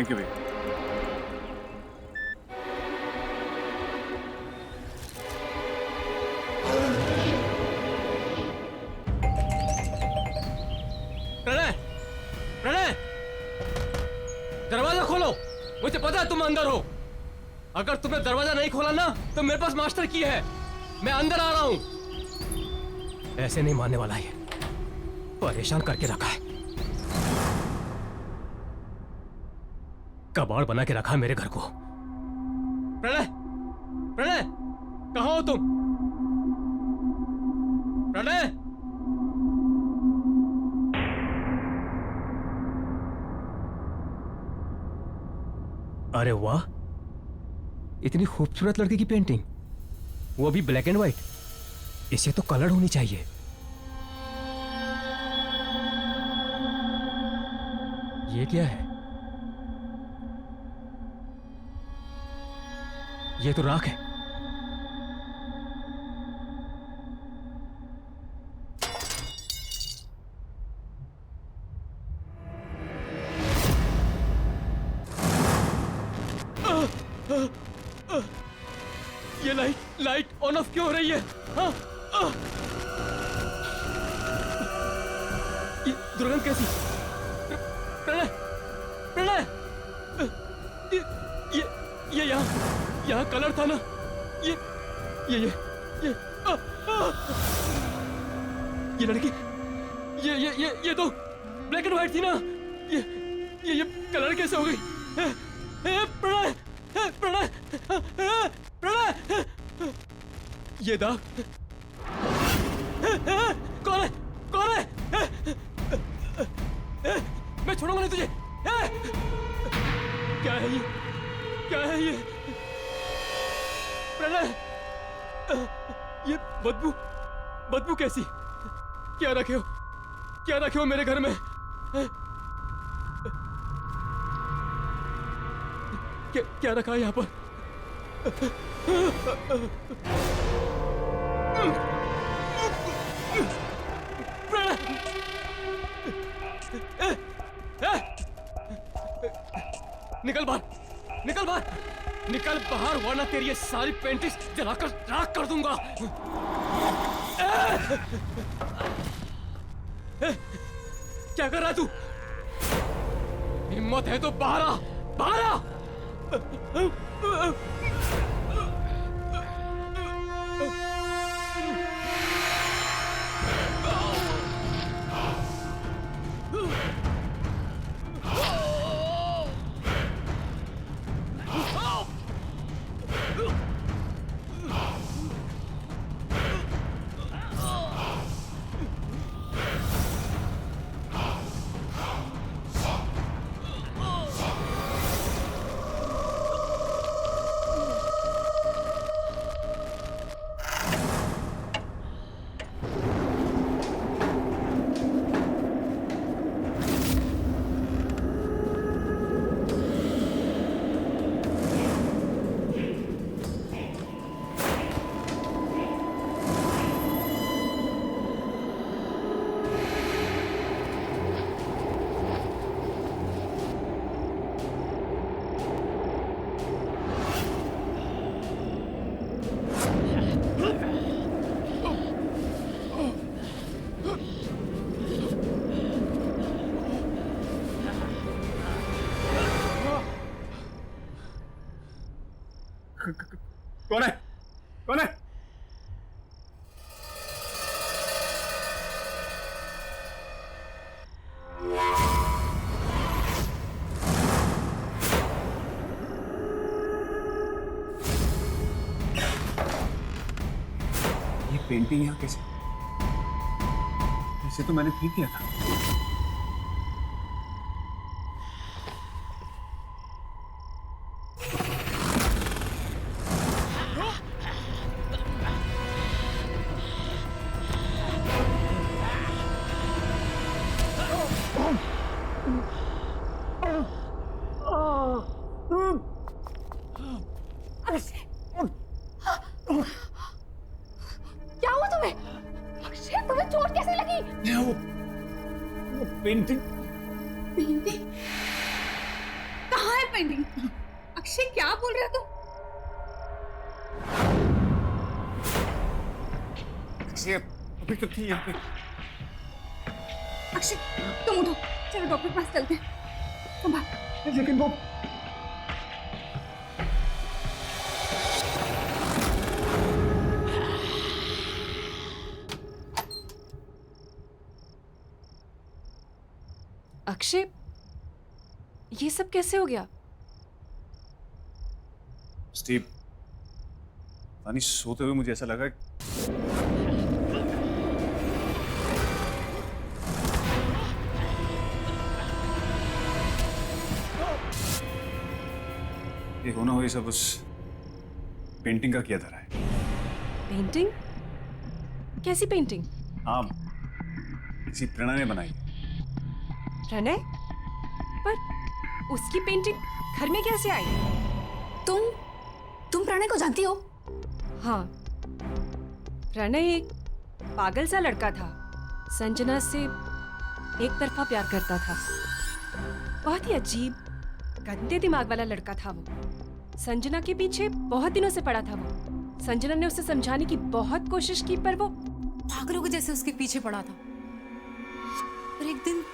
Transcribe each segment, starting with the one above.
Thank you भैया। प्रणय, प्रणय, दरवाजा खोलो। मुझे पता है तुम अंदर हो। अगर तुमने दरवाजा नहीं खोला ना तो मेरे पास मास्टर की है। मैं अंदर आ रहा हूं। ऐसे नहीं मानने वाला है। परेशान करके रखा है। कबाड़ बना के रखा है मेरे घर को। प्रणय, प्रणय, कहां हो तुम? प्रणय, अरे वाह, इतनी खूबसूरत लड़की की पेंटिंग, वो भी ब्लैक एंड व्हाइट। इसे तो कलर होनी चाहिए। ये क्या है? ये तो राख है। ये लाइट ऑन ऑफ क्यों हो रही है? हाँ? ये दुर्गंध कैसी? प्रणय, प्रणय, ये यहाँ कलर था ना? ये लड़की, ये तो ब्लैक एंड व्हाइट थी ना? ये कलर कैसे हो गई? प्रणय, प्रणय, प्रणय, ये दाग कौन है? कौन है? मैं छोड़ूंगा नहीं तुझे। क्या है ये? क्या है ये? प्रणय, ये बदबू, बदबू कैसी? क्या रखे हो? क्या रखे हो मेरे घर में? क्या रखा है यहाँ पर? निकल बाहर, निकल बाहर, निकल बाहर, वरना तेरी ये सारी पेंटिंग्स जलाकर राख कर दूंगा। क्या कर रहा है तू? हिम्मत है तो बाहर आ, बाहर आ। कौन है? कौन है? ये पेंटिंग यहाँ कैसे? इसे तो मैंने ठीक किया था। क्या हुआ तुम्हें? अक्षय, तुम्हें चोट कैसे लगी? वो पेंटिंग पेंटिंग कहाँ पेंटिंग? अक्षय क्या बोल रहे हो तुम? अक्षय अभी तो थी यहाँ पे। अक्षय तुम उठो, चलो डॉक्टर के पास चलते हैं। संभाल। लेकिन वो अक्षय, ये सब कैसे हो गया? स्टीव, पानी सोते हुए मुझे ऐसा लगा ये होना हो, ये सब उस पेंटिंग का किया धरा है। पेंटिंग? कैसी पेंटिंग? हाँ, किसी प्रेरणा ने बनाई है। प्रणय? पर उसकी पेंटिंग घर में कैसे आई? तुम प्रणय को जानती हो? हाँ, प्रणय एक पागल सा लड़का था। संजना से एक तरफा प्यार करता था। बहुत ही अजीब, गंदे दिमाग वाला लड़का था वो। संजना के पीछे बहुत दिनों से पड़ा था वो। संजना ने उसे समझाने की बहुत कोशिश की, पर वो पागलों के जैसे उसके पीछे पड़ा था। पर एक दिन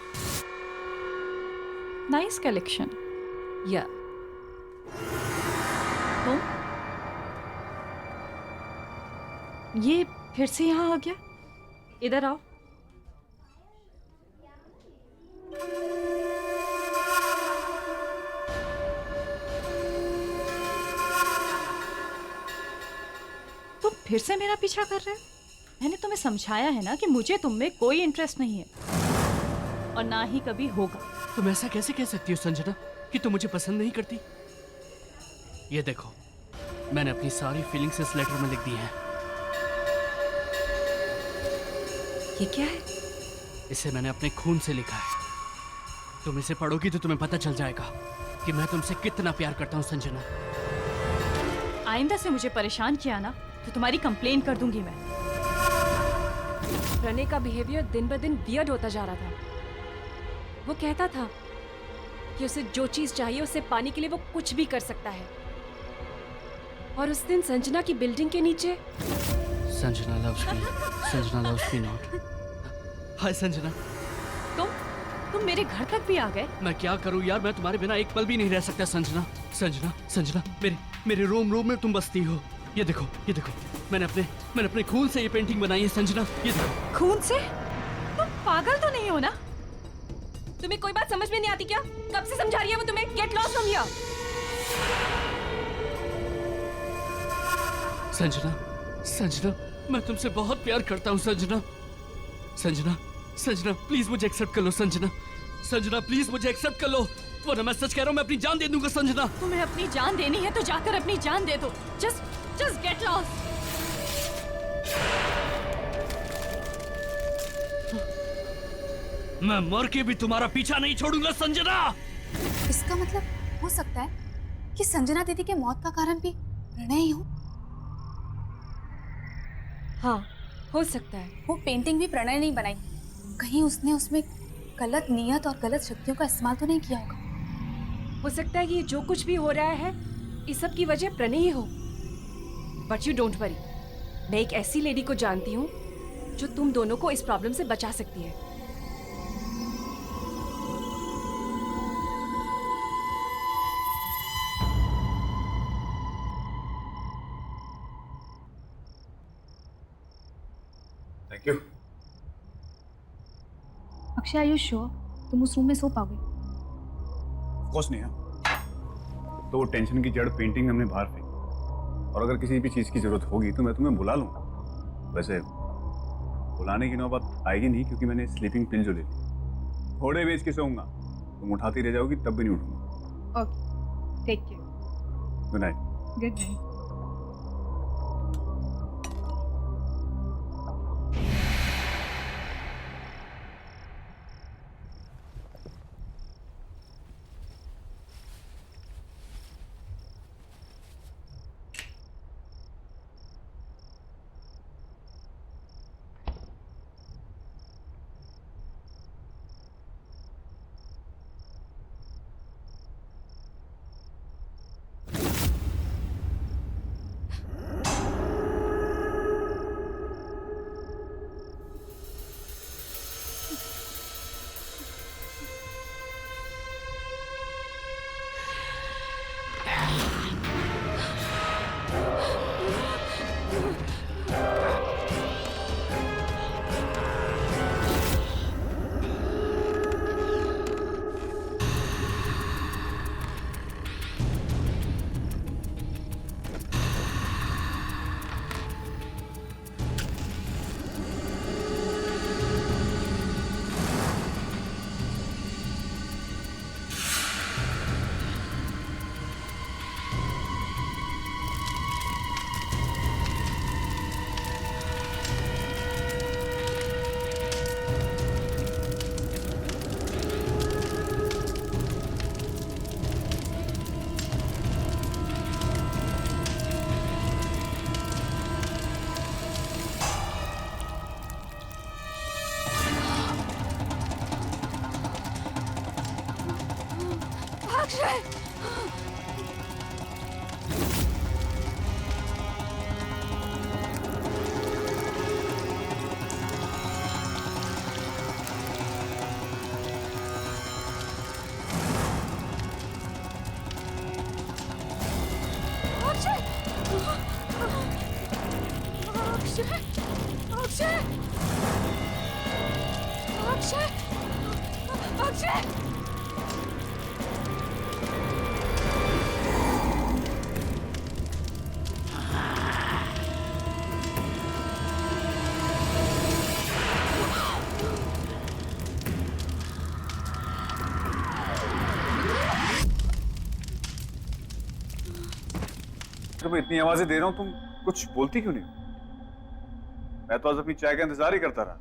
नाइस कलेक्शन। या तुम ये फिर से यहाँ आ गया? इधर आओ। तुम फिर से मेरा पीछा कर रहे हो? मैंने तुम्हें समझाया है ना कि मुझे तुम में कोई इंटरेस्ट नहीं है और ना ही कभी होगा। तुम ऐसा कैसे कह सकती हो संजना कि तुम मुझे पसंद नहीं करती? ये देखो, मैंने अपनी सारी फीलिंग्स इस लेटर में लिख दी हैं। ये क्या है? इसे मैंने अपने खून से लिखा है। तुम इसे पढ़ोगी तो तुम्हें पता चल जाएगा कि मैं तुमसे कितना प्यार करता हूँ संजना। आइंदा से मुझे परेशान किया ना तो तुम्हारी कंप्लेन कर दूंगी मैं। प्रणय का बिहेवियर दिन ब दिन वियर्ड होता जा रहा था। वो कहता था कि उसे जो चीज चाहिए उसे पाने के लिए वो कुछ भी कर सकता है। और उस दिन संजना की बिल्डिंग के नीचे संजना लव्स मी नॉट। हाय संजना। तुम मेरे घर तक भी आ गए? मैं क्या करूं यार, मैं तुम्हारे बिना एक पल भी नहीं रह सकता संजना। संजना, मेरे रोम में तुम बसती हो। ये देखो, मैंने अपने खून से ये पेंटिंग बनाई है संजना। ये देखो। खून से? तुम पागल तो नहीं हो ना? तुम्हें कोई बात समझ में नहीं आती क्या? कब से समझा रही है वो तुम्हें? Get lost from here. Sanjana, मैं तुमसे बहुत प्यार करता हूँ संजना, प्लीज मुझे एक्सेप्ट कर लो संजना, प्लीज मुझे एक्सेप्ट कर लो, वरना मैं सच कह रहा हूँ, मैं अपनी जान दे दूंगा संजना। तुम्हें अपनी जान देनी है तो जाकर अपनी जान दे दो। Just get lost. मैं मर के भी तुम्हारा पीछा नहीं छोड़ूंगा संजना। इसका मतलब हो सकता है कि संजना दीदी के मौत का कारण भी प्रणय ही हो। हाँ, हो सकता है। वो पेंटिंग भी प्रणय नहीं बनाई। कहीं उसने उसमें गलत नियत और गलत शक्तियों का इस्तेमाल तो नहीं किया होगा। हो सकता है कि जो कुछ भी हो रहा है इस सब की वजह प्रणय ही हो। बट यू डोंट वरी, मैं एक ऐसी लेडी को जानती हूँ जो तुम दोनों को इस प्रॉब्लम से बचा सकती है। Thank you. Akshay, are you sure तुम उस रूम में सो पाओगे? ऑफ कोर्स नहीं है। तो टेंशन की जड़ पेंटिंग हमने बाहर फेंकी, और अगर किसी भी चीज की जरूरत होगी तो मैं तुम्हें बुला लूंगा। वैसे बुलाने की नौबत आएगी नहीं, क्योंकि मैंने स्लीपिंग पिल जो ले ली। थोड़े बेच के सोऊंगा, तुम उठाती रह जाओगी तब भी नहीं उठूंगा। Okay, take care. Good night. Good night. Akshay Akshay Akshay Akshay Akshay तो मैं इतनी आवाजें दे रहा हूँ, तुम कुछ बोलती क्यों नहीं? मैं तो आज अपनी चाय का इंतजार ही करता रहा।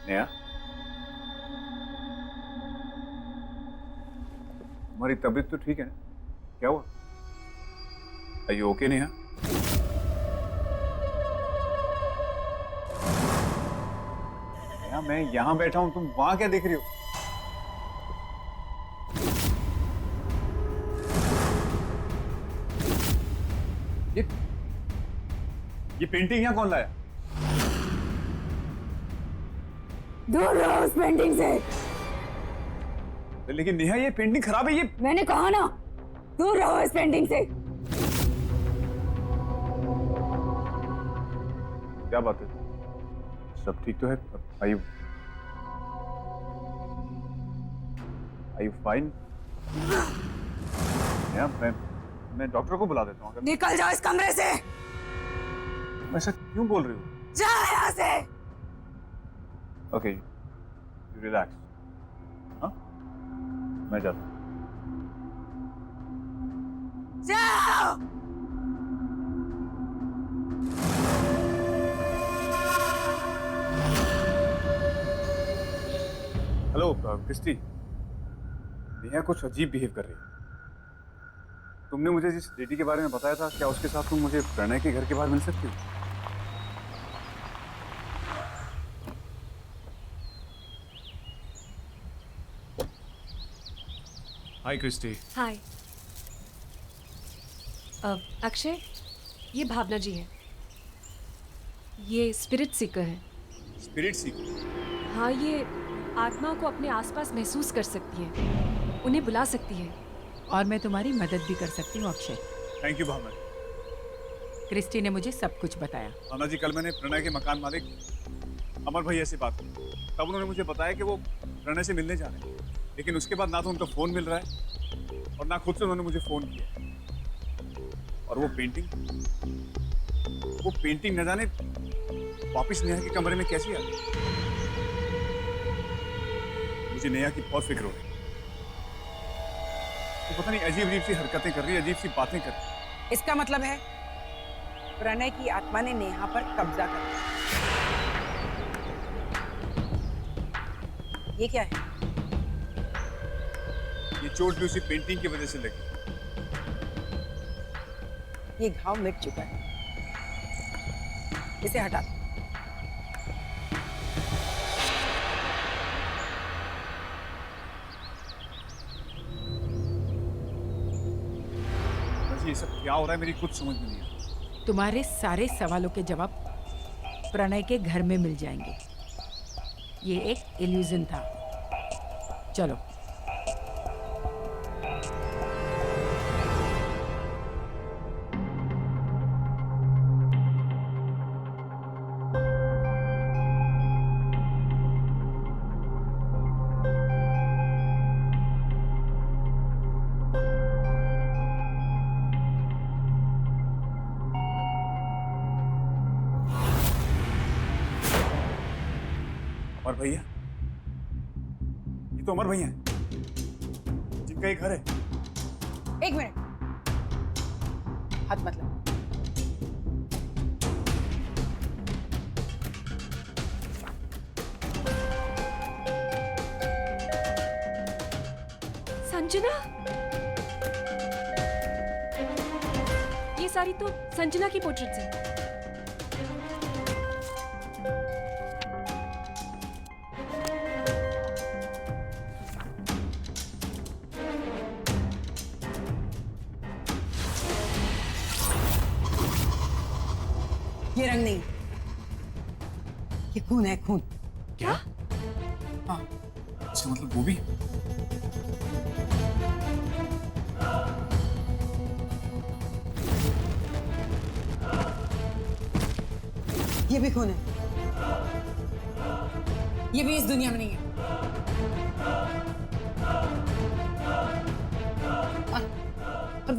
नेहा, तुम्हारी तबीयत तो ठीक है ना? क्या हुआ? Are you okay, Neha? Neha, मैं यहां बैठा हूं, तुम वहां क्या देख रही हो? ये पेंटिंग यहाँ कौन लाया? दूर रहो उस पेंटिंग से। लेकिन नेहा, ये पेंटिंग खराब है। ये मैंने कहा ना, दूर रहो इस पेंटिंग से। क्या बात है? सब ठीक तो है? Are you fine? नेहा, मैं डॉक्टर को बुला देता हूँ। निकल जाओ इस कमरे से। ऐसा क्यों बोल रही हो? जाओ यहाँ से। Okay, relax. हाँ, मैं जाता हूँ। जाओ। हेलो क्रिस्टी, नेहा कुछ अजीब बिहेव कर रही है। तुमने मुझे जिस लेडी के बारे में बताया था, क्या उसके साथ तुम मुझे प्रणय के घर के बाहर मिल सकती हो? हाय क्रिस्टी। हाय अक्षय, ये भावना जी है। ये स्पिरिट सीकर है। स्पिरिट सीकर? हाँ, ये आत्माओं को अपने आसपास महसूस कर सकती है, उन्हें बुला सकती है। और मैं तुम्हारी मदद भी कर सकती हूँ Akshay. Thank you Bhavna. Christy ने मुझे सब कुछ बताया। भावना जी, कल मैंने प्रणय के मकान मालिक अमर भैया से बात की, तब उन्होंने मुझे बताया कि वो प्रणय से मिलने जा रहे हैं। लेकिन उसके बाद ना तो उनका फोन मिल रहा है और ना खुद से उन्होंने मुझे फोन किया। और वो पेंटिंग न जाने वापस नेहा के कमरे में कैसी आ गई। मुझे नेहा की बहुत फिक्र हो रही है। तो पता नहीं अजीब अजीब सी हरकतें कर रही है, अजीब सी बातें कर रही है। इसका मतलब है प्रणय की आत्मा ने नेहा पर कब्जा कर लिया। ये क्या है? ये चोट भी उसी पेंटिंग की वजह से लगी। ये घाव मिट चुका है, इसे हटा दो। ये सब क्या हो रहा है, मेरी कुछ समझ में नहीं आ रहा। तुम्हारे सारे सवालों के जवाब प्रणय के घर में मिल जाएंगे। ये एक इल्यूजन था। चलो। अमर भैया, ये तो अमर भैया हैं, जिनका ये घर है। एक मिनट, हाथ मत लगाओ। संजना, ये सारी तो संजना की पोर्ट्रेट्स है। ये रंग नहीं, ये खून है, खून। क्या? हाँ, अच्छा मतलब वो भी? ये भी खून है, ये भी इस दुनिया में नहीं है। और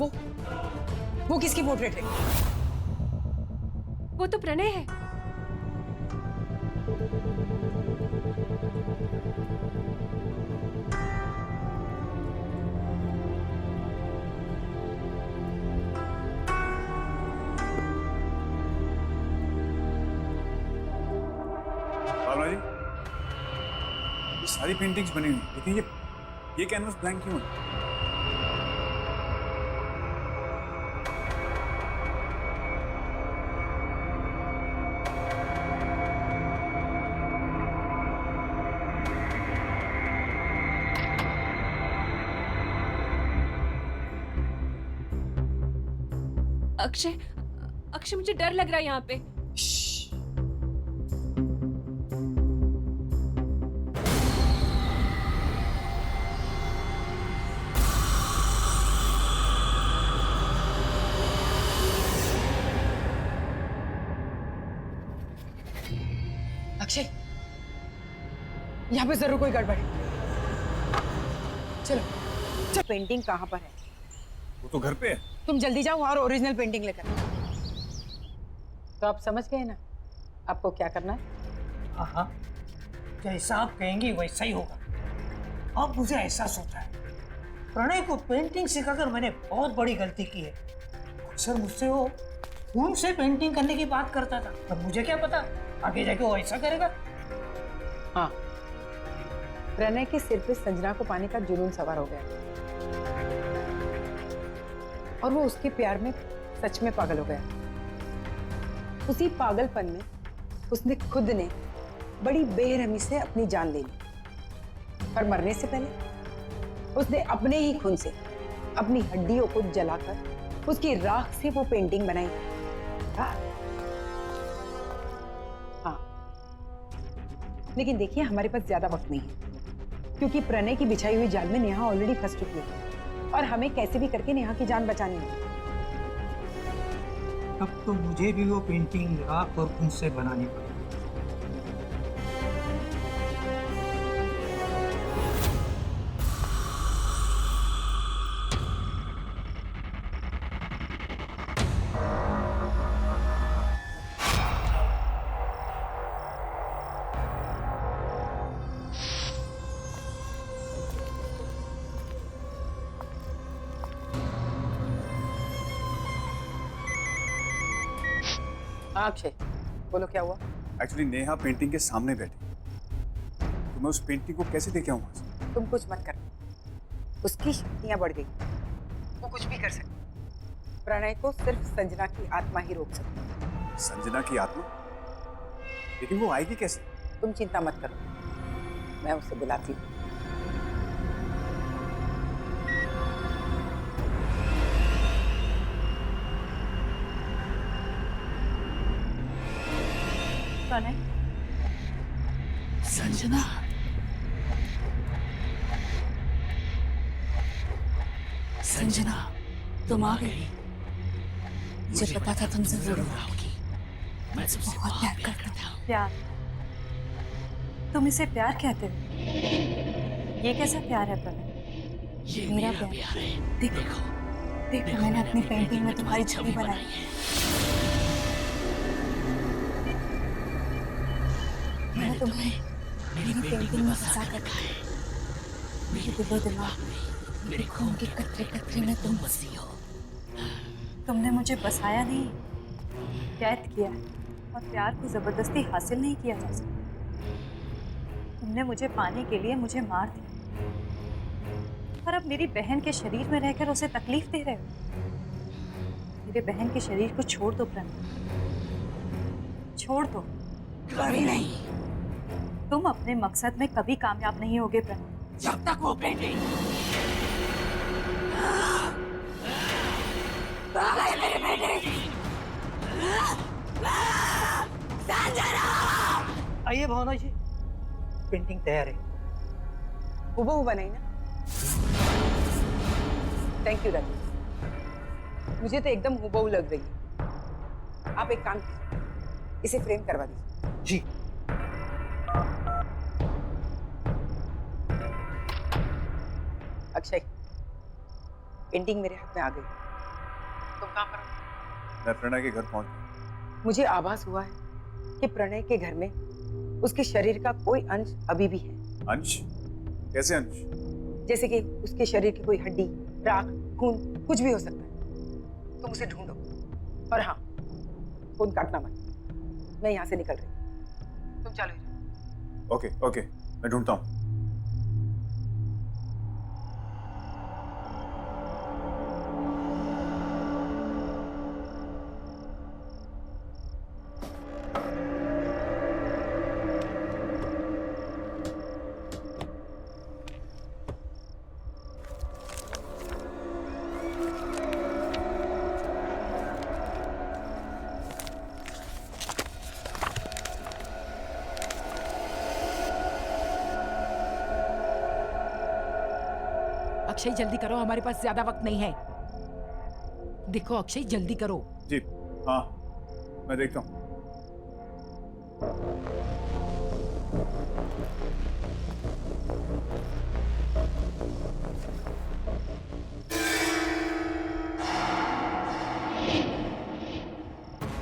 वो किसकी पोर्ट्रेट है? वो तो प्रणय है। भावना जी, ये सारी पेंटिंग्स बनी हुई, लेकिन ये कैनवस ब्लैंक क्यों है? अक्षय, अक्षय मुझे डर लग रहा है यहाँ पे। अक्षय, यहाँ पे जरूर कोई गड़बड़ है। चलो, पेंटिंग कहाँ पर है? वो तो घर पे है। तुम जल्दी जाओ और ओरिजिनल पेंटिंग लेकर। तो आप समझ गए ना आपको क्या करना है? हाँ, जैसा आप कहेंगे वैसा ही होगा। अब मुझे एहसास होता है प्रणय को पेंटिंग सिखाकर मैंने बहुत बड़ी गलती की है। अक्सर मुझसे वो खून से पेंटिंग करने की बात करता था, पर मुझे क्या पता आगे जाके वो ऐसा करेगा। हाँ, प्रणय के सिर पे संजना को पाने का जुनून सवार हो गया और वो उसके प्यार में सच में पागल हो गया। उसी पागलपन में उसने खुद ने बड़ी बेरहमी से अपनी जान ले ली, पर मरने से पहले उसने अपने ही खून से अपनी हड्डियों को जलाकर उसकी राख से वो पेंटिंग बनाई। हाँ, लेकिन देखिए हमारे पास ज्यादा वक्त नहीं है, क्योंकि प्रणय की बिछाई हुई जाल में नेहा ऑलरेडी फंस चुकी है और हमें कैसे भी करके नेहा की जान बचानी है। अब तो मुझे भी वो पेंटिंग राख और खून से बनानी पड़ेगी। हाँ अक्षय, बोलो क्या हुआ? एक्चुअली नेहा पेंटिंग के सामने बैठी, तो मैं उस पेंटिंग को कैसे लेके आऊँ वहाँ से? तुम कुछ मत करना, उसकी शक्तियां बढ़ गई, वो कुछ भी कर सकती। प्रणय को सिर्फ संजना की आत्मा ही रोक सकती। संजना की आत्मा? लेकिन वो आएगी कैसे? तुम चिंता मत करो, मैं उसे बुलाती हूँ। प्रणय, संजना, संजना, तुम आ गई। मुझे पता था तुमसे जरूर आओगी। मैं तुमसे बहुत प्यार करता हूँ। प्यार? तुम इसे प्यार कहते हो? ये कैसा प्यार है प्रणय? ये मेरा मेरा प्यार है। देखो, देखो, देखो मैंने अपनी पेंटिंग में तुम्हारी छवि बनाई। मैंने तुम्हें मेरी पेंटिंग में फंसा कर रखा है। मेरे दिलो दिमाग में, मेरे खून के कतरे कतरे में तुम बसी हो। तुमने मुझे बसाया नहीं, कैद किया है, और प्यार को जबरदस्ती हासिल नहीं किया जा सकता। तुमने मुझे पाने के लिए मुझे मार दिया, पर अब मेरी बहन के शरीर में रहकर उसे तकलीफ दे रहे हो। मेरे बहन के शरीर को छोड़ दो प्रणय, छोड़ दो। कभी नहीं, तुम अपने मकसद में कभी कामयाब नहीं होगे प्रणय। जब तक वो पेंटिंग मेरे बेटे सुहाना जी, पेंटिंग तैयार है। हूबहू बनाई ना? थैंक यू राजू, मुझे तो एकदम हूबहू लग रही है। आप एक काम कीजिए, इसे फ्रेम करवा दीजिए। जी। अक्षय, पेंटिंग मेरे हाथ में आ गई। तुम कहाँ पर हो? मैं प्रणय के घर पहुंच गया। मुझे आभास हुआ है कि प्रणय के घर में उसके शरीर का कोई अंश अभी भी है। अंश? कैसे अंश? जैसे कि उसके शरीर की कोई हड्डी, राख, खून, कुछ भी हो सकता है। तुम उसे ढूंढो। और हाँ, फोन काटना मत, मैं यहाँ से निकल रही हूँ। तुम चालू रहो। ओके ओके, मैं ढूंढता हूँ। अक्षय जल्दी करो, हमारे पास ज्यादा वक्त नहीं है। देखो अक्षय जल्दी करो। जी हाँ, मैं देखता हूँ।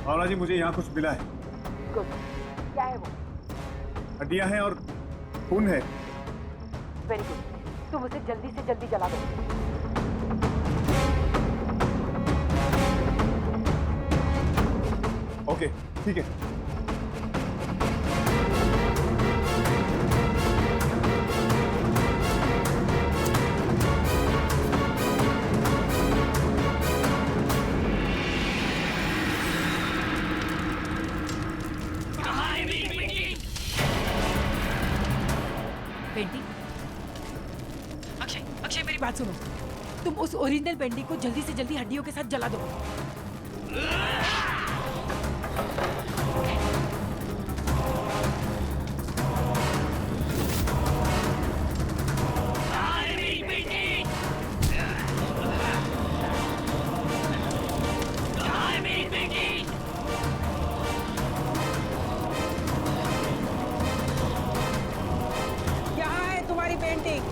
भावना जी, मुझे यहाँ कुछ मिला है। गुड। क्या है वो? हड्डियां हैं और खून है। वेरी गुड, तुम उसे जल्दी से जल्दी जला दो। ओके ठीक है। पेंटिंग? अक्षय, अक्षय मेरी बात सुनो, तुम उस ओरिजिनल पेंटिंग को जल्दी से जल्दी हड्डियों के साथ जला दो। यहाँ है तुम्हारी पेंटिंग।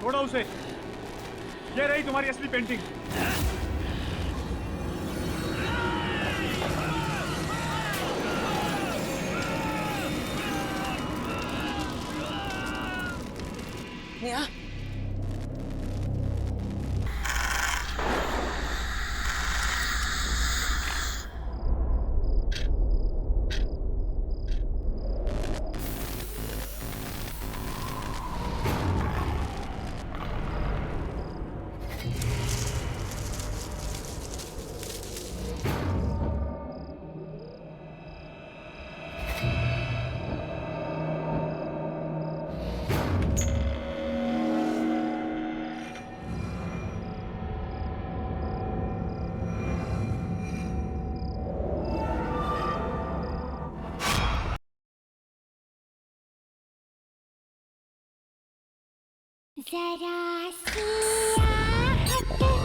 छोड़ो उसे, ये रही तुम्हारी असली पेंटिंग। नेहा, जरा सी आहट होती है।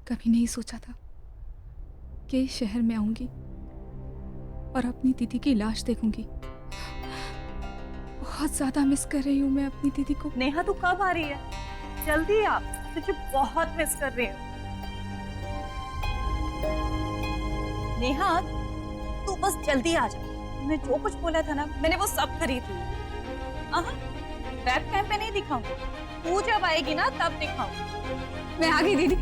कभी नहीं सोचा था कि इस शहर में आऊंगी और अपनी दीदी की लाश देखूंगी। बहुत ज्यादा मिस कर रही हूँ मैं अपनी दीदी को। नेहा तू कब आ रही है? जल्दी आ, तुझे बहुत मिस कर रही हूँ। नेहा तू बस जल्दी आ जा। मैं जो कुछ बोला था ना, मैंने वो सब खरीद ली। वेब कैम पे नहीं दिखाऊंगी, तू जब आएगी ना तब दिखाऊंगी। मैं आ गई दीदी।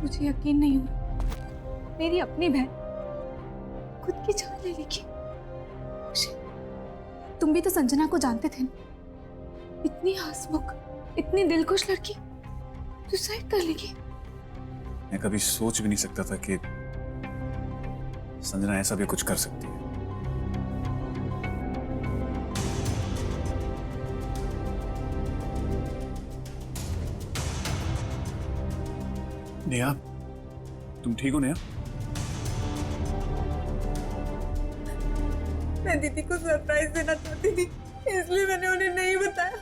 मुझे यकीन नहीं हुआ मेरी अपनी बहन खुद की जान ले लेगी। तुम भी तो संजना को जानते थे ना, इतनी हंसमुख, इतनी दिलखुश लड़की सुसाइड कर लेगी। मैं कभी सोच भी नहीं सकता था कि संजना ऐसा भी कुछ कर सकती है। नेहा, तुम ठीक हो नेहा? मैं दीदी को सरप्राइज देना चाहती थी, इसलिए मैंने उन्हें नहीं बताया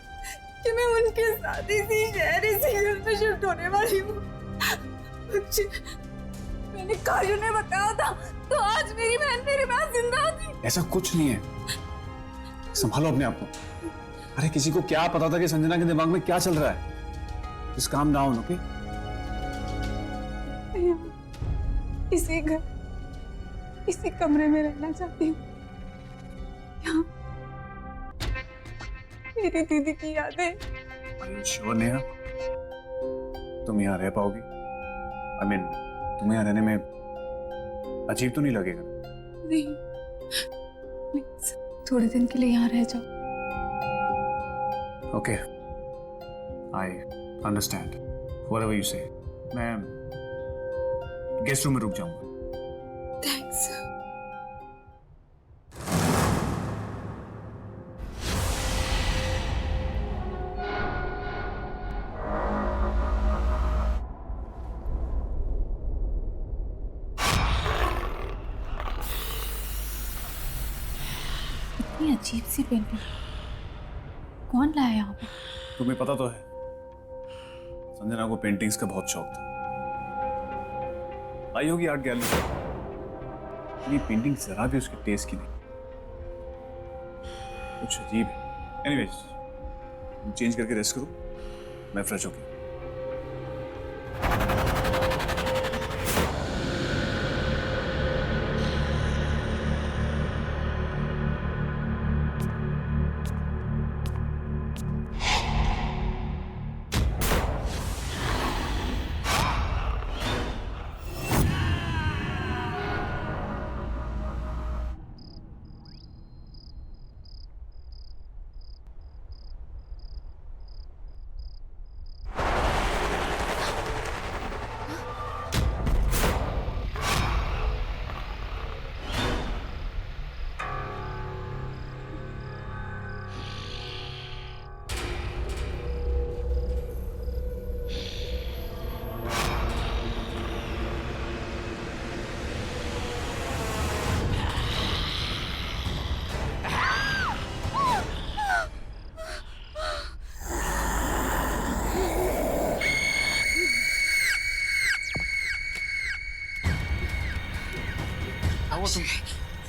कि मैं उनके साथ इसी शहर, इसी घर में शिफ्ट होने वाली हूँ। मैंने काजू ने बताया था तो आज मेरी बहन मेरे पास जिंदा होती। ऐसा कुछ नहीं है, संभालो अपने आप को। अरे किसी को क्या पता था कि संजना के दिमाग में क्या चल रहा है। Just calm down, okay? इसी घर, इसी कमरे में रहना चाहती हूँ। यहाँ मेरी दीदी की यादें। Are you sure, Neha? तुम यहाँ रह पाओगी? I mean, तुम्हें यहाँ रहने में अजीब तो नहीं लगेगा? नहीं, प्लीज थोड़े दिन के लिए यहाँ रह जाओ। Okay, I understand. Whatever you say. मैं गेस्ट रूम में रुक जाऊंगा। थैंक्स। इतनी अजीब सी पेंटिंग कौन लाया यहाँ पे? तुम्हें पता तो है, संजना को पेंटिंग्स का बहुत शौक था। आई होगी आर्ट गैलरी, ये पेंटिंग जरा भी उसके टेस्ट की नहीं, कुछ अजीब है। एनीवेज, तुम चेंज करके रेस्ट करो, मैं फ्रेश होके।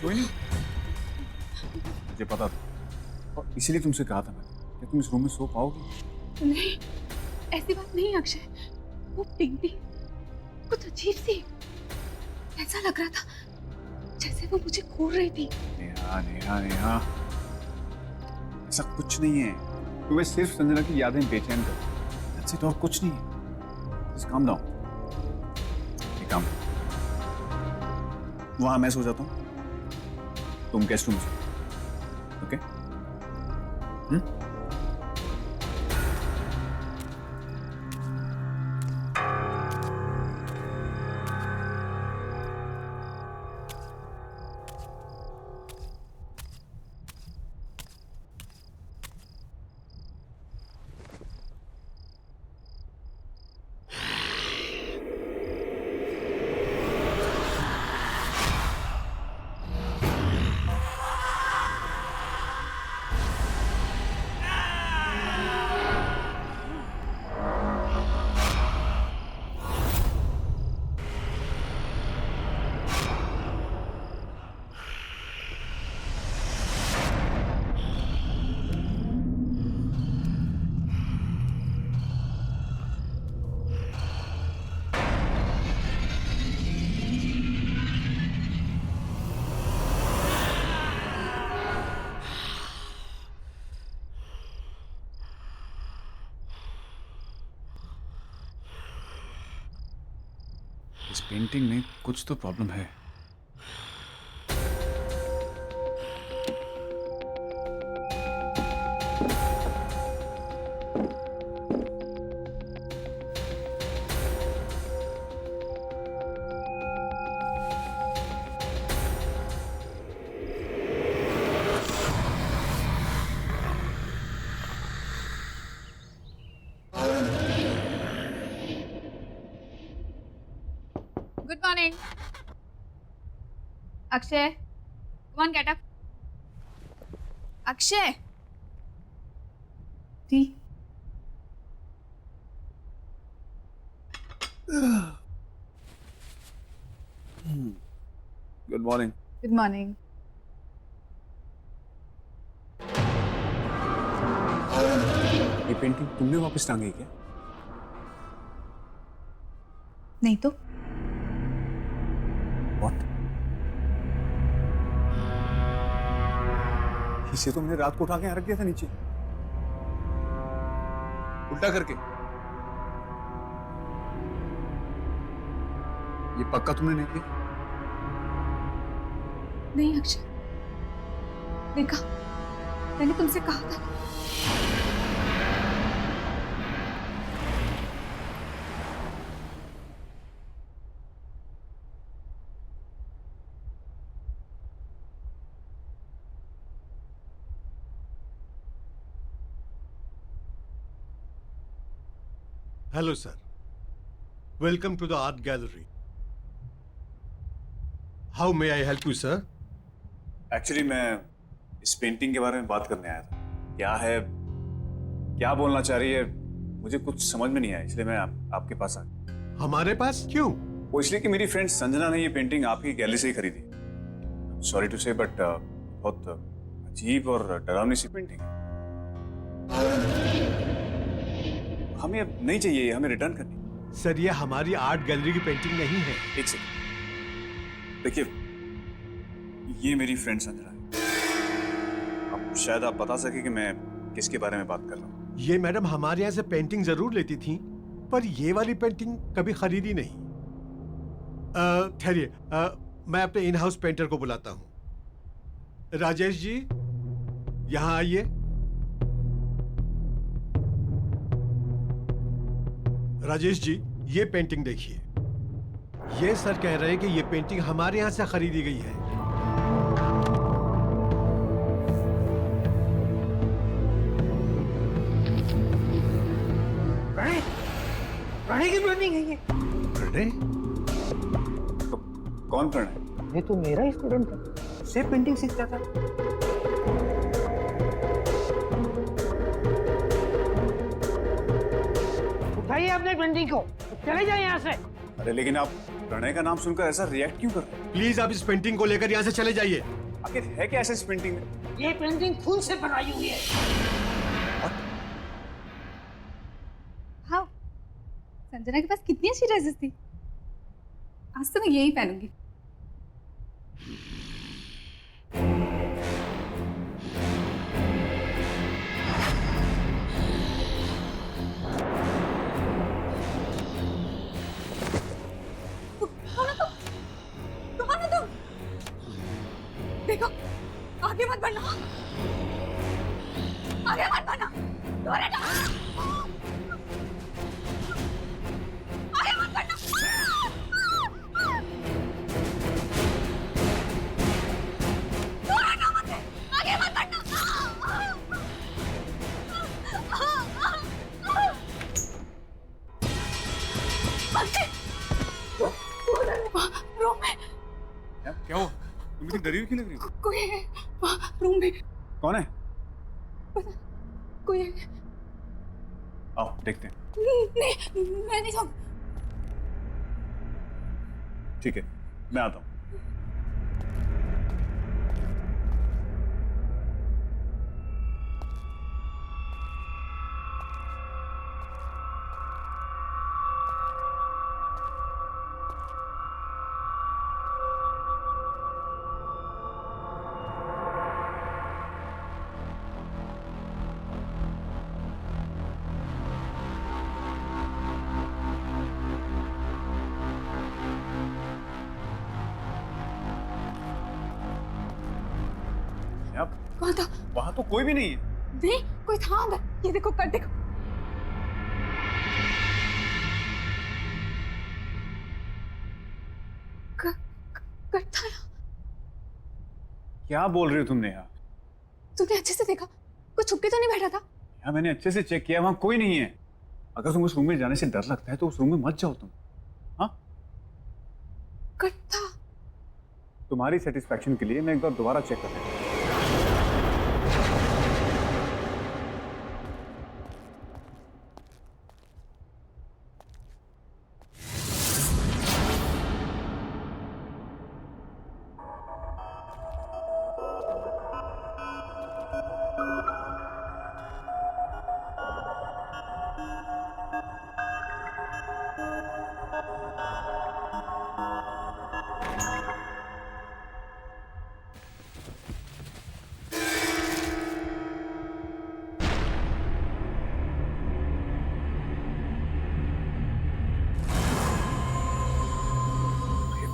कोई नहीं, मुझे पता था और इसीलिए तुमसे कहा था मैंने कि तुम इस रूम में सो पाओगी। नहीं, ऐसी बात नहीं अक्षय। वो पेंटिंग कुछ अजीब सी, ऐसा लग रहा था जैसे वो मुझे घूर रही थी। नेहा नेहा नेहा, ऐसा कुछ नहीं है। तुम्हें सिर्फ संजना की यादें बेचैन कर, और कुछ नहीं है। Just calm down. काम वहां मैं सो जाता हूँ, तुम गेस्ट रूम में, ओके? इस पेंटिंग में कुछ तो प्रॉब्लम है। Good morning. Akshay, come on, get up. Akshay. Tea. Good morning. Good morning. ये पेंटिंग तुमने वापस टांगी क्या? नहीं तो What? इसे तुमने रात को उठा के यहाँ रख दिया था नीचे, उल्टा करके। ये पक्का तुमने नहीं किया? नहीं अक्षय, देखा, मैंने तुमसे कहा था। Hello, sir. Welcome to the art gallery. How may I help you, sir? Actually मैं इस पेंटिंग के बारे में बात करने आया था। क्या है, क्या बोलना चाह रही है, मुझे कुछ समझ में नहीं आया, इसलिए मैं आपके पास आ गया। हमारे पास क्यों? वो इसलिए कि मेरी फ्रेंड संजना ने ये पेंटिंग आपकी गैलरी से ही खरीदी। सॉरी टू से, बट बहुत अजीब और डरावनी सी पेंटिंग है। हमें अब नहीं चाहिए, हमें रिटर्न करनी। सर, ये हमारी आर्ट गैलरी की पेंटिंग नहीं है। एक सेकंड, देखिए, ये मेरी फ्रेंड संजना है। अब शायद आप बता सके कि मैं किसके बारे में बात कर रहा हूँ। ये मैडम हमारे यहाँ से पेंटिंग जरूर लेती थी, पर ये वाली पेंटिंग कभी खरीदी नहीं। ठहरिए, मैं अपने इन हाउस पेंटर को बुलाता हूँ। राजेश जी, यहाँ आइए। राजेश जी, ये पेंटिंग देखिए। ये सर कह रहे हैं कि ये पेंटिंग हमारे यहाँ से खरीदी गई है। प्रणय की पेंटिंग है ये। प्रणय? कौन प्रणय? ये तो मेरा ही स्टूडेंट था, से पेंटिंग सीखता था। उठाइए अपने पेंटिंग को, चले जाए यहाँ से। अरे लेकिन आप प्रणय का नाम सुनकर ऐसा रिएक्ट क्यों कर रहे हैं? प्लीज आप इस पेंटिंग को लेकर यहाँ से चले जाइए। आखिर है क्या ऐसा इस पेंटिंग में? ये पेंटिंग खून से बनाई हुई है। हाँ, संजना के पास कितनी अच्छी ड्रेसेस थी। आज तो मैं यही पहनूंगी। आगे मत बढ़ना, दूर हटो। आगे मत बढ़ना। दूर हटो मुझसे, आगे मत बढ़ना। रूम में क्या हुआ? तुम इतनी डरी हुई क्यों लग रही हो? कोई है वहाँ रूम में। कौन है? कोई है। आओ देखते हैं। नहीं, मैं नहीं जाऊँ। ठीक है, मैं आता हूँ। कौन था? वहां तो कोई भी नहीं है। नहीं, कोई था अंदर। ये देखो, कट देखो। कट था यहाँ। क्या बोल रही हो तुमने यार? तुमने अच्छे से देखा? कोई छुप के तो नहीं बैठा था? यार मैंने अच्छे से चेक किया, वहां कोई नहीं है। अगर तुम उस रूम में जाने से डर लगता है तो उस रूम में मत जाओ तुम। हाँ? कट था। तुम्हारी सेटिस्फैक्शन के लिए मैं एक बार दोबारा चेक कर लेता हूँ।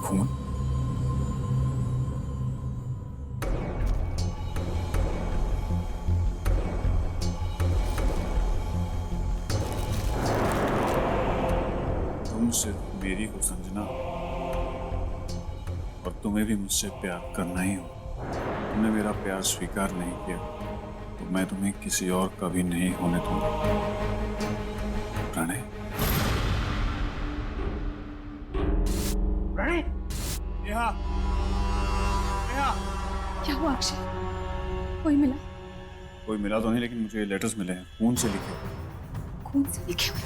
खून? तुम सिर्फ मेरी हो संजना, और तुम्हें भी मुझसे प्यार करना ही हो। तुमने मेरा प्यार स्वीकार नहीं किया तो मैं तुम्हें किसी और का भी नहीं होने दूंगा। प्रणय, प्रणय, नेहा, नेहा। क्या हुआ अक्षय? कोई मिला? कोई मिला तो नहीं, लेकिन मुझे ये लेटर्स मिले हैं, खून से लिखे हुए। खून से लिखे हुए?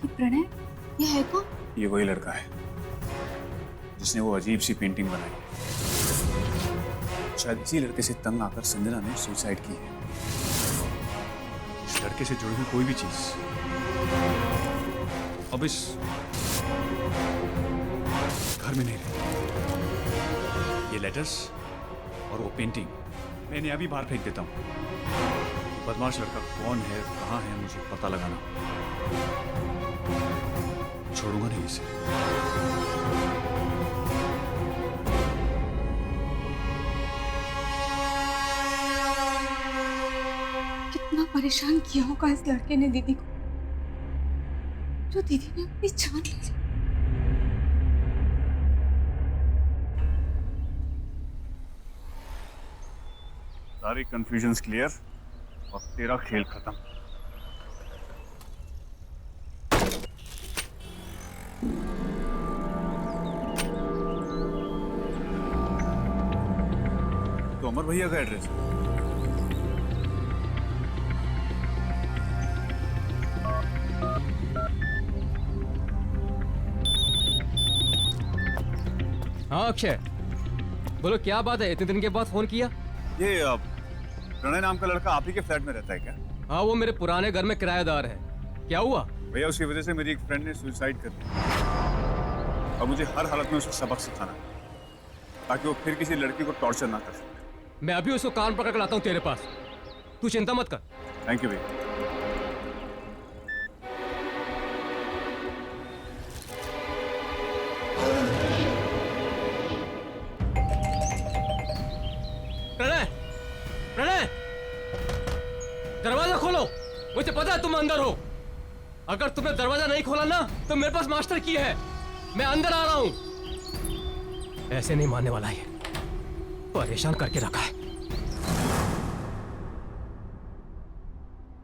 ये प्रणय, ये है कौन? ये वही लड़का है जिसने वो अजीब सी पेंटिंग बनाई। शायद इसी लड़के से तंग आकर संजना ने सुसाइड की है। इस लड़के से जुड़ी हुई कोई भी चीज अब इस घर में नहीं रही। ये लेटर्स और वो पेंटिंग मैं इन्हें अभी बाहर फेंक देता हूँ। बदमाश लड़का कौन है, कहाँ है, मुझे पता लगाना। छोड़ूंगा नहीं इसे। कितना परेशान किया होगा इस लड़के ने दीदी को, जो दीदी ने अपनी जान ले ली। सारी कंफ्यूजन्स क्लियर और तेरा खेल खत्म। तो अमर भैया का एड्रेस है। हाँ अक्षय, बोलो क्या बात है, इतने दिन के बाद फोन किया? ये प्रणय नाम का लड़का आप ही के फ्लैट में रहता है क्या? हाँ, वो मेरे पुराने घर में किराएदार है। क्या हुआ? भैया उसकी वजह से मेरी एक फ्रेंड ने सुसाइड कर दी और मुझे हर हालत में उसको सबक सिखाना है ताकि वो फिर किसी लड़की को टॉर्चर ना कर सके। मैं अभी उसको कान पकड़ कर लाता हूँ तेरे पास, तू चिंता मत कर। थैंक यू भैया। मुझे पता है तुम अंदर हो। अगर तुमने दरवाजा नहीं खोला ना तो मेरे पास मास्टर की है। मैं अंदर आ रहा हूं। ऐसे नहीं मानने वाला ये, परेशान करके रखा है,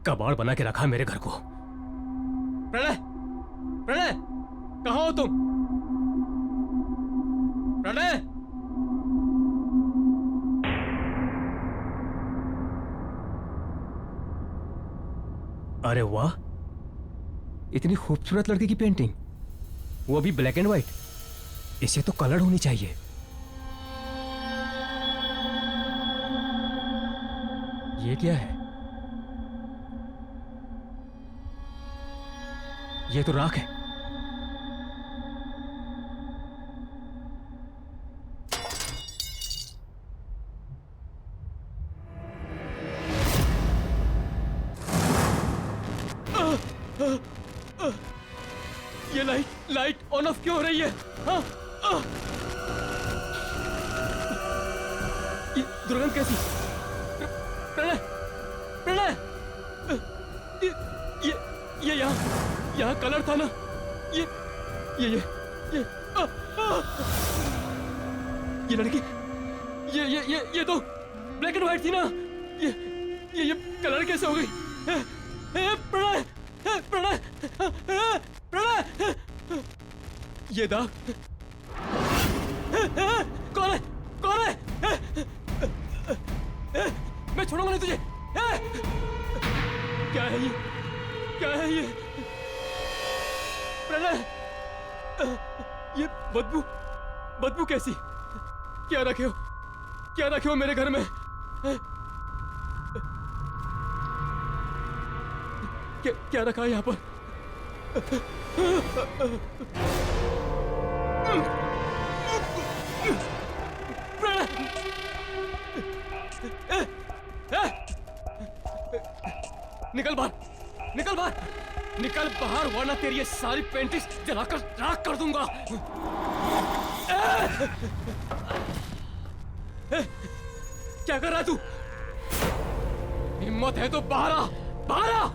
कबाड़ बना के रखा है मेरे घर को। प्रणय, प्रणय, कहां हो तुम? प्रणय, अरे वाह, इतनी खूबसूरत लड़की की पेंटिंग, वो भी ब्लैक एंड व्हाइट। इसे तो कलर होनी चाहिए। ये क्या है? ये तो राख है। ये लाइट ऑन ऑफ क्यों हो रही है? ये दुर्गंध कैसी? प्रणय, प्रणय, ये यहाँ कलर था ना? ये लड़की, ये तो ब्लैक एंड व्हाइट थी ना? ये कलर कैसे हो गई? प्रणय, प्रणय, प्रणय, ये दाग कौन है? कौन है? मैं छोड़ूंगा नहीं तुझे। क्या है ये? क्या है ये? प्रणय, ये बदबू कैसी? क्या रखे हो? क्या रखे हो मेरे घर में? क्या रखा है यहाँ पर? निकल बाहर, निकल बाहर, निकल बाहर, वरना तेरी ये सारी पेंटिंग्स जलाकर राख कर दूंगा। क्या कर रहा है तू? हिम्मत है तो बाहर आ, बाहर आ।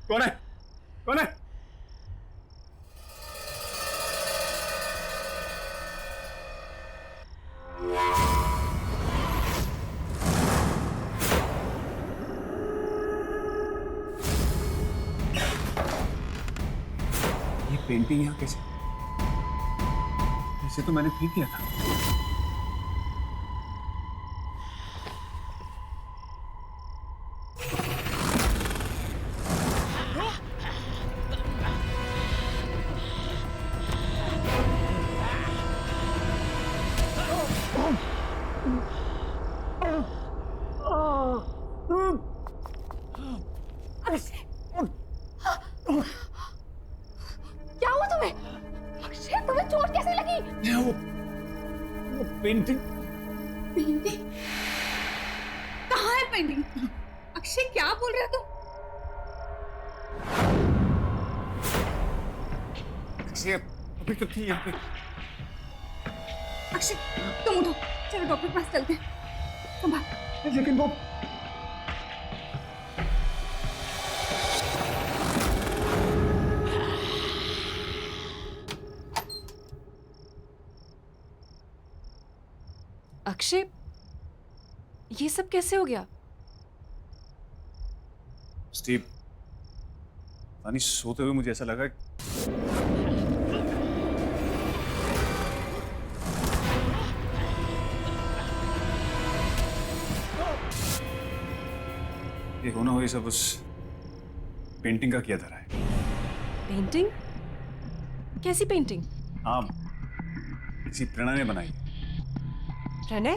कौन है? कौन है? ये पेंटिंग यहाँ कैसे? ऐसे तो मैंने फेंक दिया था। क्या हुआ तुम्हें? अक्षय, तुम्हें चोट कैसे लगी? वो पेंटिंग। पेंटिंग? कहाँ है पेंटिंग? अक्षय, क्या बोल रहे हो तुम? अक्षय अभी तो थी यहाँ पे। अक्षय, तुम उठो, चलो डॉक्टर के पास चलते हैं। संभाल। लेकिन वो अक्षय, ये सब कैसे हो गया? स्टीव, पानी सोते हुए मुझे ऐसा लगा ये होना हो, ये सब उस पेंटिंग का किया धरा है। पेंटिंग? कैसी पेंटिंग? हाँ, किसी प्रेरणा ने बनाई है। प्रणय?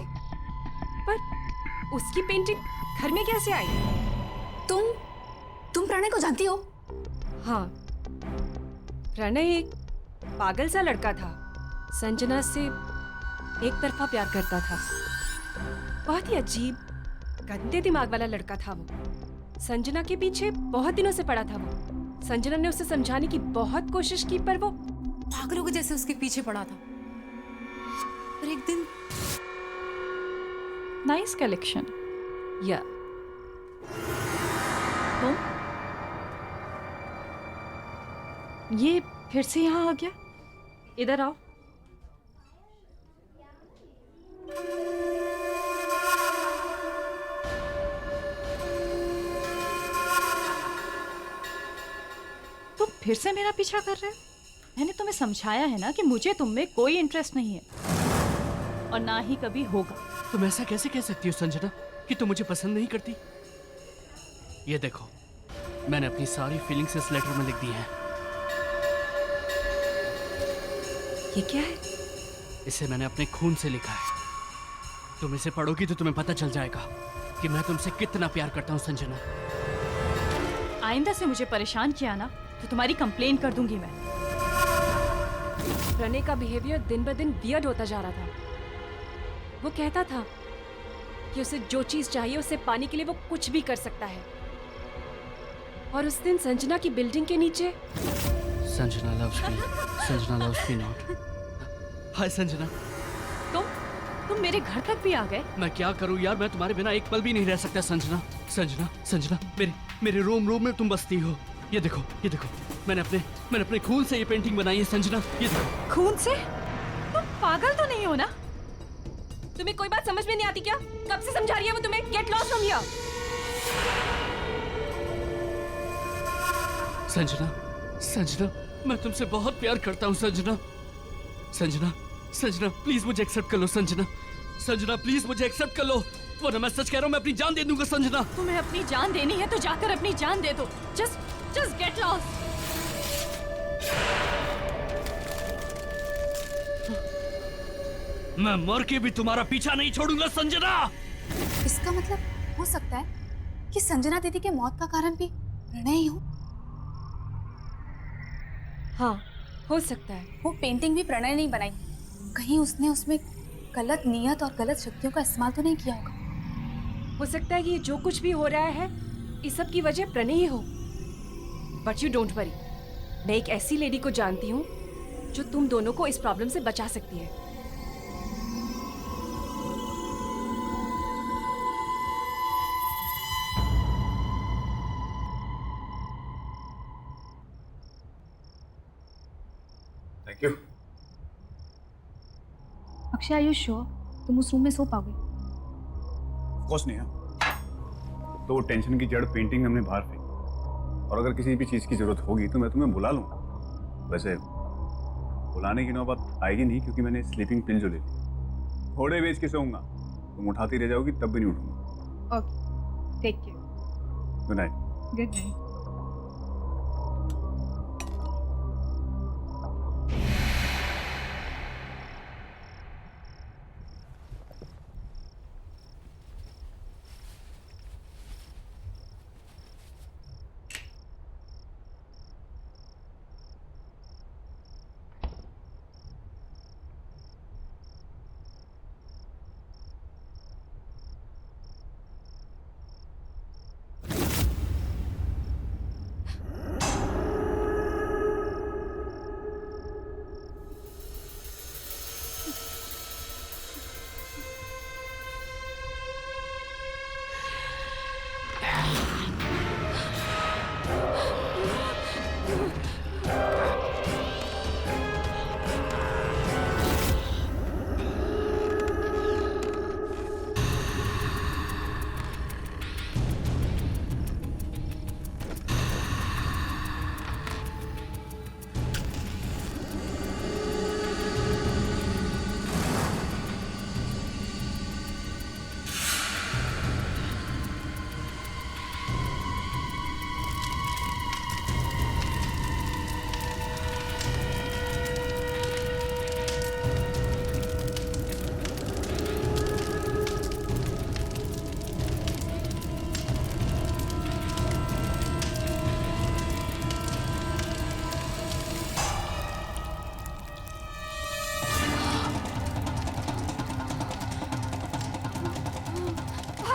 पर उसकी पेंटिंग घर में कैसे आई? तुम प्रणय को जानती हो? हाँ, प्रणय एक पागल सा लड़का था। संजना से एक तरफा प्यार करता था। बहुत ही अजीब, गंदे दिमाग वाला लड़का था वो। संजना के पीछे बहुत दिनों से पड़ा था वो। संजना ने उसे समझाने की बहुत कोशिश की, पर वो पागलों के जैसे उसके पीछे पड़ा था। पर एक दिन नाइस कलेक्शन। या ये फिर से यहाँ आ गया? इधर आओ। तुम फिर से मेरा पीछा कर रहे हो? मैंने तुम्हें समझाया है ना कि मुझे तुम में कोई इंटरेस्ट नहीं है और ना ही कभी होगा। तुम ऐसा कैसे कह सकती हो संजना कि तुम मुझे पसंद नहीं करती? ये देखो, मैंने अपनी सारी फीलिंग्स इस लेटर में लिख दी हैं। ये क्या है? इसे मैंने अपने खून से लिखा है। तुम इसे पढ़ोगी तो तुम्हें पता चल जाएगा कि मैं तुमसे कितना प्यार करता हूँ संजना। आइंदा से मुझे परेशान किया ना तो तुम्हारी कंप्लेन कर दूंगी मैं। प्रणय का बिहेवियर दिन ब दिन वियर्ड होता जा रहा था। वो कहता था कि उसे जो चीज चाहिए उसे पाने के लिए वो कुछ भी कर सकता है। और उस दिन संजना की बिल्डिंग के नीचे संजना लव्स मी नॉट। हाय संजना। तुम मेरे घर तक भी आ गए? मैं क्या करूं यार, मैं तुम्हारे बिना एक पल भी नहीं रह सकता संजना। संजना, मेरे रोम में तुम बसती हो। ये देखो, मैंने अपने खून से ये पेंटिंग बनाई है संजना। ये देखो। खून से? तुम पागल तो नहीं हो ना? तुम्हें कोई बात समझ में नहीं आती क्या? कब से समझा रही है वो तुम्हें? Get lost from here. Sanjana, मैं तुमसे बहुत प्यार करता हूँ संजना, प्लीज मुझे एक्सेप्ट कर लो संजना, प्लीज मुझे एक्सेप्ट कर लो, वरना मैं सच कह रहा हूँ, मैं अपनी जान दे दूंगा संजना। तुम्हें अपनी जान देनी है तो जाकर अपनी जान दे दो। Just get lost. मैं मर के भी तुम्हारा पीछा नहीं छोड़ूंगा संजना। इसका मतलब हो सकता है कि संजना दीदी के मौत का कारण भी प्रणय ही हो। हाँ, हो सकता है। वो पेंटिंग भी प्रणय नहीं बनाई। कहीं उसने उसमें गलत नियत और गलत शक्तियों का इस्तेमाल तो नहीं किया होगा। हो सकता है कि जो कुछ भी हो रहा है इस सब की वजह प्रणय ही हो। बट यू डोंट वरी, मैं एक ऐसी लेडी को जानती हूँ जो तुम दोनों को इस प्रॉब्लम से बचा सकती है। Thank you. Akshay, are you sure तुम उस रूम में सो पाओगे? ऑफ कोर्स नहीं। तो वो टेंशन की जड़ पेंटिंग हमने बाहर फेंकी, और अगर किसी भी चीज़ की जरूरत होगी तो मैं तुम्हें बुला लूँगा। वैसे बुलाने की नौबत आएगी नहीं, क्योंकि मैंने स्लीपिंग पिल जो ले ली, थोड़े बेच के सोऊंगा, तुम उठाती रह जाओगी तब भी नहीं उठूंगा। Okay, take care. Good night. Good night.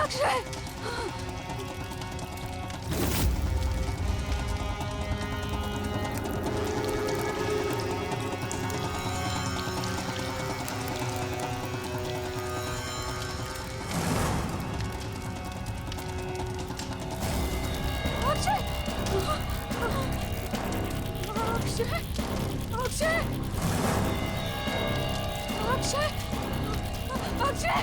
Akshay Akshay Akshay Akshay Akshay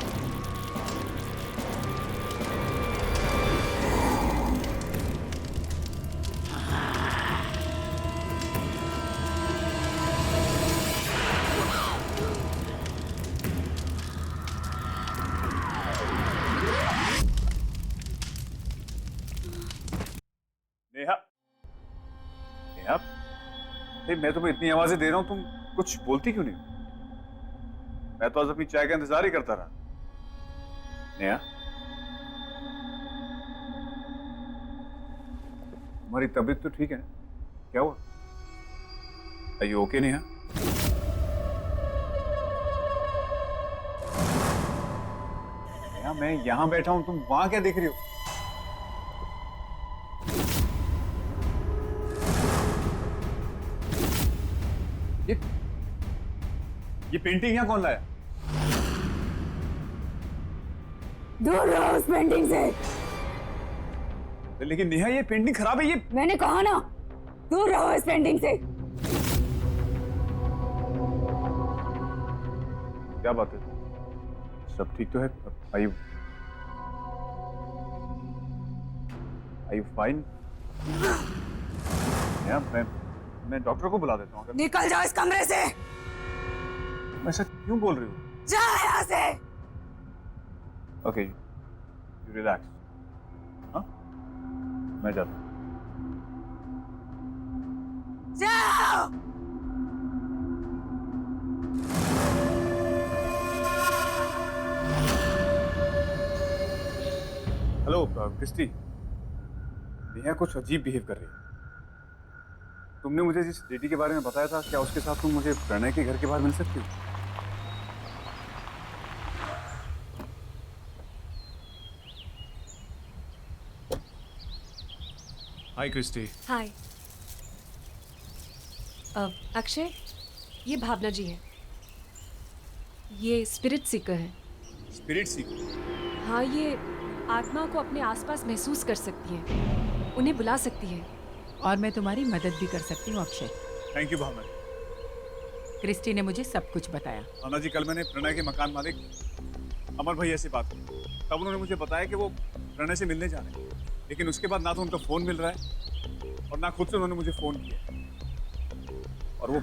Neha, Neha, मैं तुम्हें इतनी आवाजें दे रहा हूं, तुम कुछ बोलती क्यों नहीं? मैं तो आज अपनी चाय का इंतजार ही करता रहा। नेहा, तुम्हारी तबीयत तो ठीक है ना? क्या हुआ? Are you okay, Neha? Neha, मैं यहां बैठा हूं, तुम वहां क्या देख रही हो? ये पेंटिंग यहाँ कौन लाया? दूर रहो उस पेंटिंग से। लेकिन नेहा, ये पेंटिंग खराब है। ये मैंने कहा ना, दूर रहो इस पेंटिंग से। क्या बात है? सब ठीक तो है? Are you fine? नेहा, मैं डॉक्टर को बुला देता हूँ। अगर निकल जाओ इस कमरे से। ऐसा क्यों बोल रही हो? जा यहाँ से। Okay, you relax. हाँ, मैं जाता हूँ। जाओ। हेलो क्रिस्टी, नेहा कुछ अजीब बिहेव कर रही है। तुमने मुझे जिस लेडी के बारे में बताया था, क्या उसके साथ तुम मुझे प्रणय के घर के बाहर मिल सकती हो? हाय क्रिस्टी। हाय अक्षय, ये भावना जी है। ये स्पिरिट सीकर है। स्पिरिट सीकर? हाँ, ये आत्मा को अपने आसपास महसूस कर सकती है, उन्हें बुला सकती है। और मैं तुम्हारी मदद भी कर सकती हूँ Akshay. Thank you Bhavna. Christy ने मुझे सब कुछ बताया। भावना जी, कल मैंने प्रणय के मकान मालिक अमर भैया से बात की, तब उन्होंने मुझे बताया कि वो प्रणय से मिलने जा रहे हैं, लेकिन उसके बाद ना तो उनका फोन मिल रहा है और ना खुद से उन्होंने मुझे फोन किया। और वो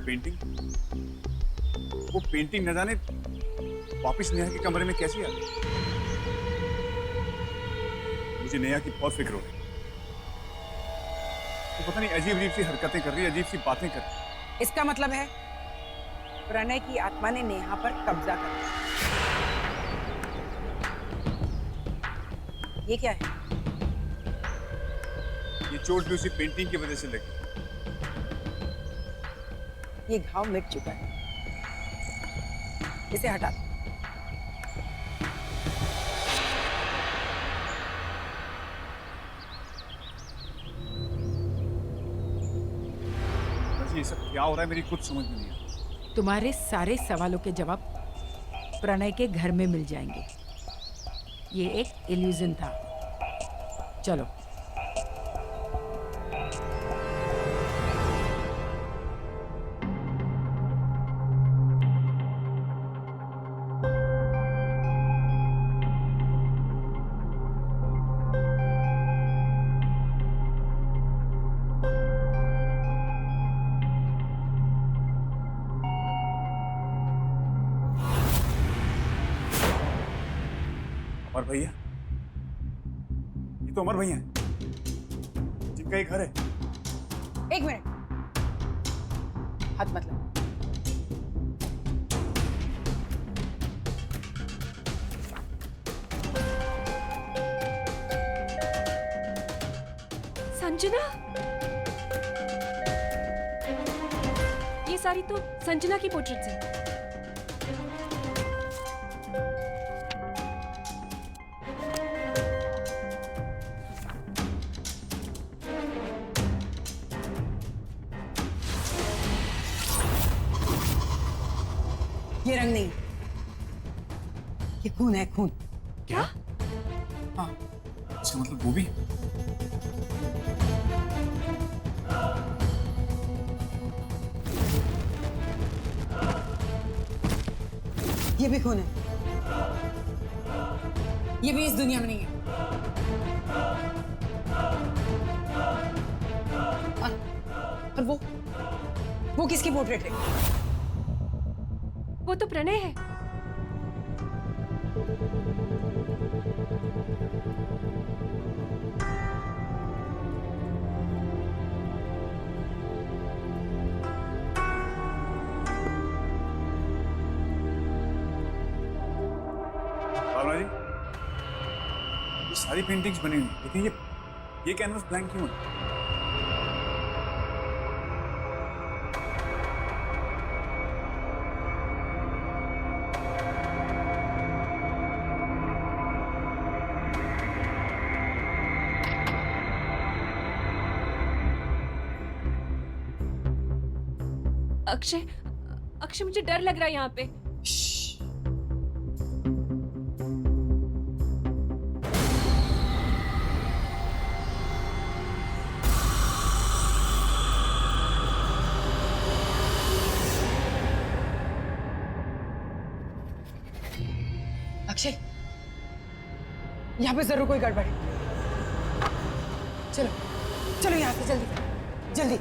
पेंटिंग न जाने वापिस नेहा के कमरे में कैसी आ गई। मुझे नेहा की बहुत फिक्र हो रही है। तो पता नहीं अजीब सी हरकतें कर रही है, अजीब सी बातें कर रही है। इसका मतलब है प्रणय की आत्मा ने नेहा पर कब्जा कर लिया। ये क्या है? ये चोट भी उसी पेंटिंग की वजह से लगी। ये घाव मिट चुका है, इसे हटा दो। ये सब क्या हो रहा है, मेरी कुछ समझ में नहीं आ रहा। तुम्हारे सारे सवालों के जवाब प्रणय के घर में मिल जाएंगे। ये एक इल्यूजन था। चलो। अमर भैया, ये तो अमर भैया हैं, जिनका ये घर है। एक मिनट, हाथ मत लगाओ। संजना, ये सारी तो संजना की पोर्ट्रेट्स है। ये रंग नहीं, ये खून है, खून। क्या? हाँ, इसका मतलब वो भी? ये भी खून है, ये भी इस दुनिया में नहीं है। और वो किसकी पोर्ट्रेट है? वो तो प्रणय है। भावना जी, ये सारी पेंटिंग्स बनी हुई, लेकिन ये कैनवस ब्लैंक क्यों है? अक्षय, अक्षय मुझे डर लग रहा है यहाँ पे। अक्षय, यहाँ पे जरूर कोई गड़बड़ है। चलो चलो यहाँ से जल्दी जल्दी।